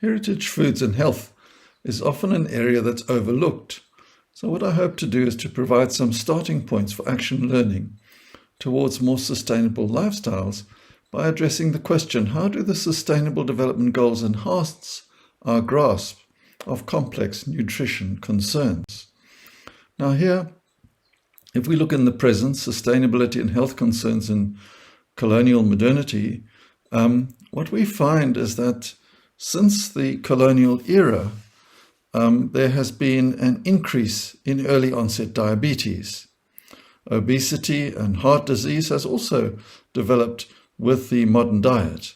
Heritage foods and health is often an area that's overlooked. So what I hope to do is to provide some starting points for action learning towards more sustainable lifestyles by addressing the question, how do the Sustainable Development Goals enhance our grasp of complex nutrition concerns? Now here, if we look in the present, sustainability and health concerns in colonial modernity, what we find is that since the colonial era, there has been an increase in early onset diabetes. Obesity and heart disease has also developed with the modern diet.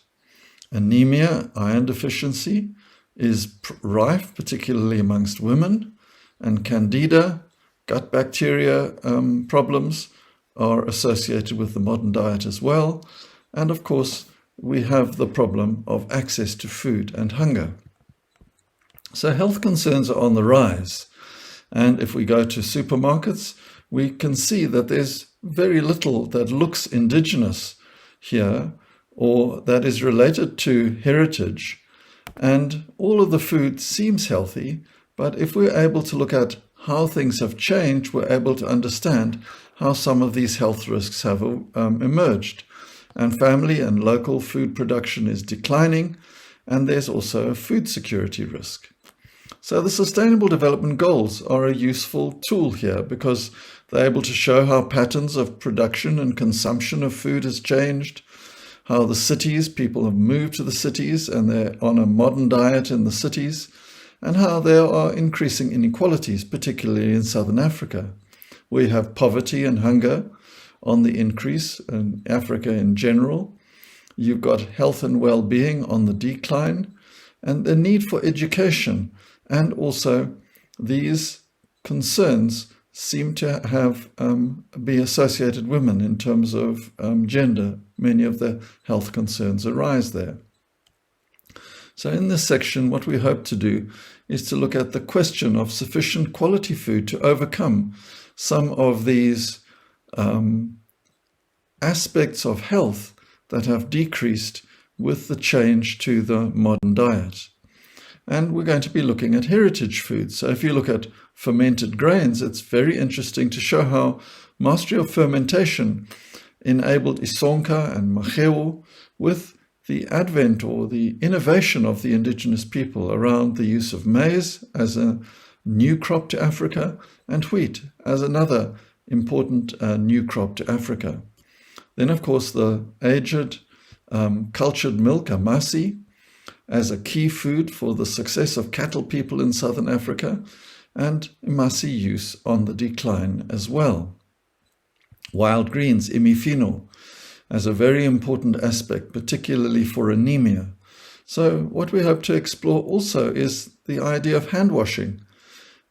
Anemia, iron deficiency, is rife, particularly amongst women, and candida, gut bacteria problems are associated with the modern diet as well. And of course, we have the problem of access to food and hunger. So health concerns are on the rise. And if we go to supermarkets, we can see that there's very little that looks indigenous here or that is related to heritage. And all of the food seems healthy, but if we're able to look at how things have changed, we're able to understand how some of these health risks have emerged. And family and local food production is declining, and there's also a food security risk. So the Sustainable Development Goals are a useful tool here because they're able to show how patterns of production and consumption of food has changed, how the cities, people have moved to the cities and they're on a modern diet in the cities, and how there are increasing inequalities, particularly in Southern Africa. We have poverty and hunger on the increase in Africa in general. You've got health and well-being on the decline, and the need for education. And also these concerns seem to have be associated with women in terms of gender. Many of the health concerns arise there. So in this section, what we hope to do is to look at the question of sufficient quality food to overcome some of these aspects of health that have decreased with the change to the modern diet. And we're going to be looking at heritage foods. So if you look at fermented grains, it's very interesting to show how mastery of fermentation enabled Isonka and Mageu with the advent or the innovation of the indigenous people around the use of maize as a new crop to Africa and wheat as another important new crop to Africa. Then, of course, the aged cultured milk, amasi, as a key food for the success of cattle people in southern Africa, and amasi use on the decline as well. Wild greens, imifino, as a very important aspect, particularly for anemia. So what we hope to explore also is the idea of hand washing.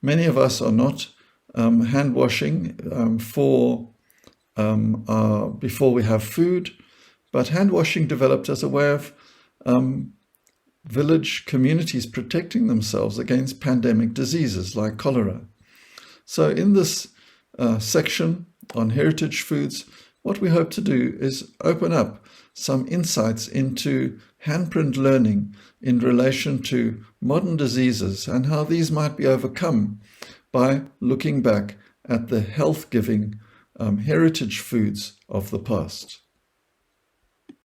Many of us are not hand washing before we have food, but hand washing developed as a way of village communities protecting themselves against pandemic diseases like cholera. So in this section on heritage foods, what we hope to do is open up some insights into handprint learning in relation to modern diseases and how these might be overcome by looking back at the health-giving heritage foods of the past.